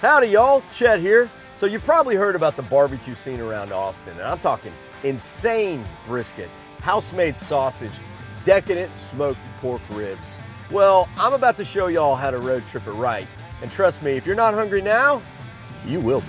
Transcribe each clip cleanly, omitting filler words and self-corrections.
Howdy y'all, Chet here. So you've probably heard about the barbecue scene around Austin, and I'm talking insane brisket, house-made sausage, decadent smoked pork ribs. Well, I'm about to show y'all how to road trip it right. And trust me, if you're not hungry now, you will be.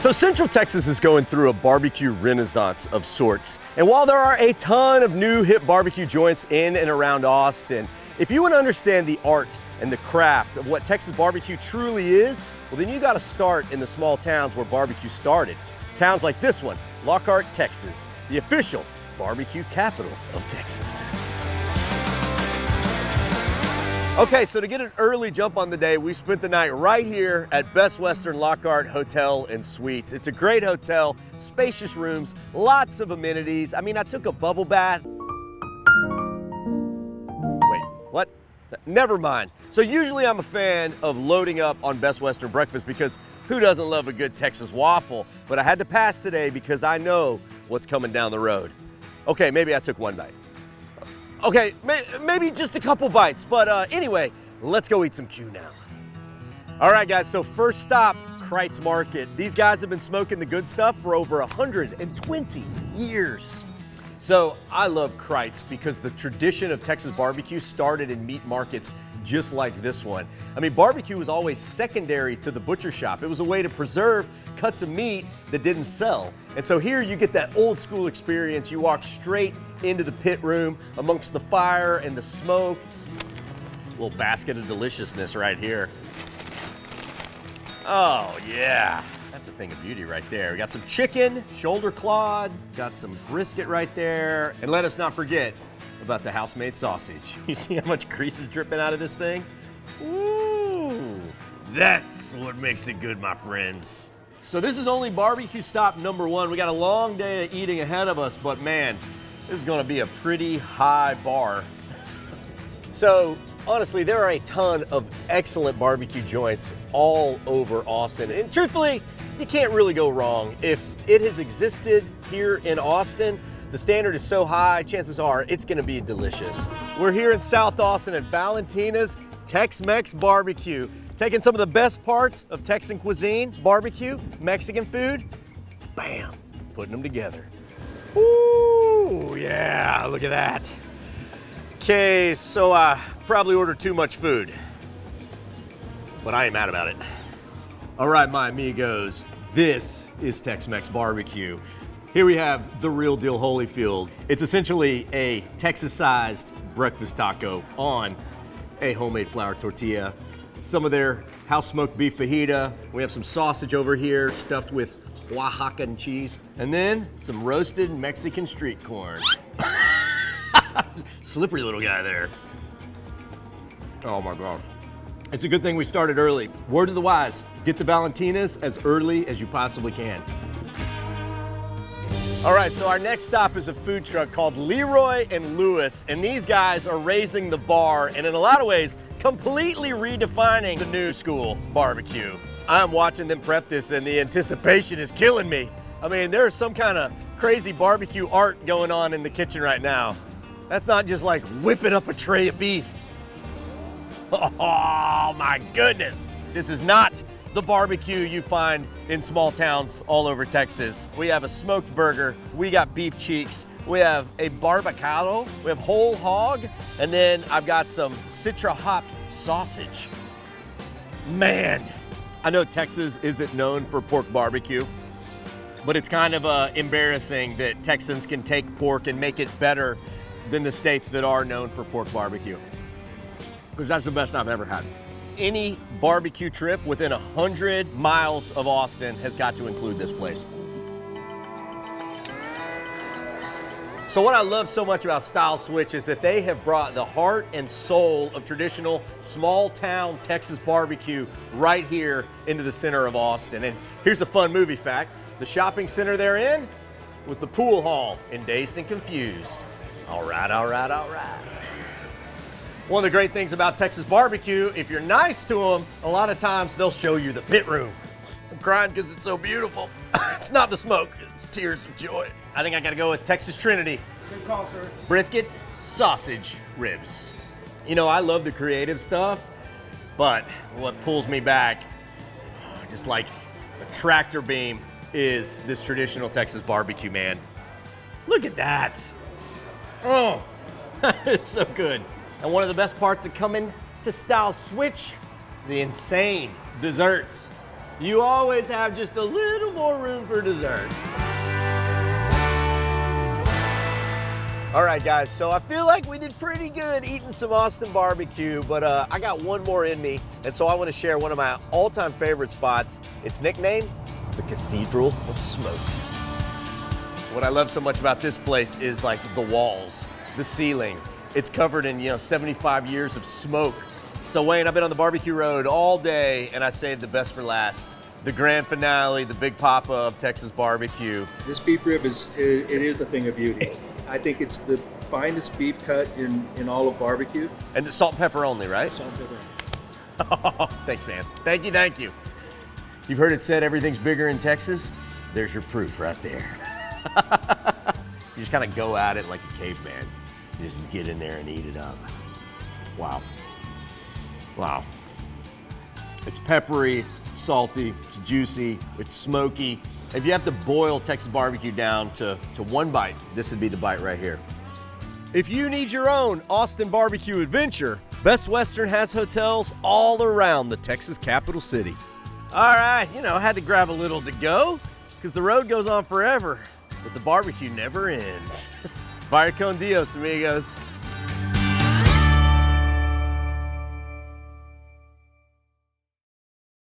So Central Texas is going through a barbecue renaissance of sorts. And while there are a ton of new hip barbecue joints in and around Austin, if you want to understand the art and the craft of what Texas barbecue truly is, well then you got to start in the small towns where barbecue started. Towns like this one, Lockhart, Texas, the official barbecue capital of Texas. Okay, so to get an early jump on the day, we spent the night right here at Best Western Lockhart Hotel and Suites. It's a great hotel, spacious rooms, lots of amenities. I mean, I took a bubble bath. Wait, what? Never mind. So usually I'm a fan of loading up on Best Western breakfast because who doesn't love a good Texas waffle? But I had to pass today because I know what's coming down the road. Okay, maybe I took one bite. Okay, maybe just a couple bites, but anyway, let's go eat some Q now. All right, guys, so first stop, Kreuz Market. These guys have been smoking the good stuff for over 120 years. So I love Kreuz because the tradition of Texas barbecue started in meat markets just like this one. I mean, barbecue was always secondary to the butcher shop. It was a way to preserve cuts of meat that didn't sell. And so here you get that old school experience. You walk straight into the pit room amongst the fire and the smoke. A little basket of deliciousness right here. Oh yeah, that's a thing of beauty right there. We got some chicken, shoulder clawed, got some brisket right there. And let us not forget about the house-made sausage. You see how much grease is dripping out of this thing? Ooh, that's what makes it good, my friends. So this is only barbecue stop number one. We got a long day of eating ahead of us, but man, this is gonna be a pretty high bar. So honestly, there are a ton of excellent barbecue joints all over Austin. And truthfully, you can't really go wrong. If it has existed here in Austin, the standard is so high, chances are it's gonna be delicious. We're here in South Austin at Valentina's Tex Mex Barbecue, taking some of the best parts of Texan cuisine, barbecue, Mexican food, bam, putting them together. Ooh, yeah, look at that. Okay, so I probably ordered too much food, but I ain't mad about it. All right, my amigos, this is Tex Mex Barbecue. Here we have the real deal Holyfield. It's essentially a Texas-sized breakfast taco on a homemade flour tortilla. Some of their house-smoked beef fajita. We have some sausage over here stuffed with Oaxacan cheese. And then some roasted Mexican street corn. Slippery little guy there. Oh my gosh. It's a good thing we started early. Word to the wise, get to Valentina's as early as you possibly can. All right, so our next stop is a food truck called LeRoy and Lewis, and these guys are raising the bar and in a lot of ways, completely redefining the new school barbecue. I'm watching them prep this and the anticipation is killing me. I mean, there's some kind of crazy barbecue art going on in the kitchen right now. That's not just like whipping up a tray of beef. Oh my goodness. This is not the barbecue you find in small towns all over Texas. We have a smoked burger, we got beef cheeks, we have a barbecado, we have whole hog, and then I've got some citra hopped sausage. Man, I know Texas isn't known for pork barbecue, but it's kind of embarrassing that Texans can take pork and make it better than the states that are known for pork barbecue, because that's the best I've ever had. Any barbecue trip within 100 miles of Austin has got to include this place. So what I love so much about Stiles Switch is that they have brought the heart and soul of traditional small town Texas barbecue right here into the center of Austin. And here's a fun movie fact. The shopping center they're in was the pool hall in Dazed and Confused. All right, all right, all right. One of the great things about Texas barbecue, if you're nice to them, a lot of times they'll show you the pit room. I'm crying because it's so beautiful. It's not the smoke, it's tears of joy. I think I gotta go with Texas Trinity. Good call, sir. Brisket, sausage, ribs. You know, I love the creative stuff, but what pulls me back, just like a tractor beam, is this traditional Texas barbecue, man. Look at that. Oh, it's so good. And one of the best parts of coming to Stiles Switch, the insane desserts. You always have just a little more room for dessert. All right, guys, so I feel like we did pretty good eating some Austin barbecue, but I got one more in me, and so I want to share one of my all-time favorite spots. It's nicknamed the Cathedral of Smoke. What I love so much about this place is like the walls, the ceiling. It's covered in 75 years of smoke. So Wayne, I've been on the barbecue road all day, and I saved the best for last. The grand finale, the big papa of Texas barbecue. This beef rib is a thing of beauty. I think it's the finest beef cut in all of barbecue. And the salt and pepper only, right? Salt and pepper. Oh, thanks, man. Thank you, thank you. You've heard it said everything's bigger in Texas. There's your proof right there. You just kind of go at it like a caveman. You just get in there and eat it up. Wow. Wow. It's peppery, it's salty, it's juicy, it's smoky. If you have to boil Texas barbecue down to one bite, this would be the bite right here. If you need your own Austin barbecue adventure, Best Western has hotels all around the Texas capital city. All right, I had to grab a little to go because the road goes on forever, but the barbecue never ends. Vaya con Dios, amigos.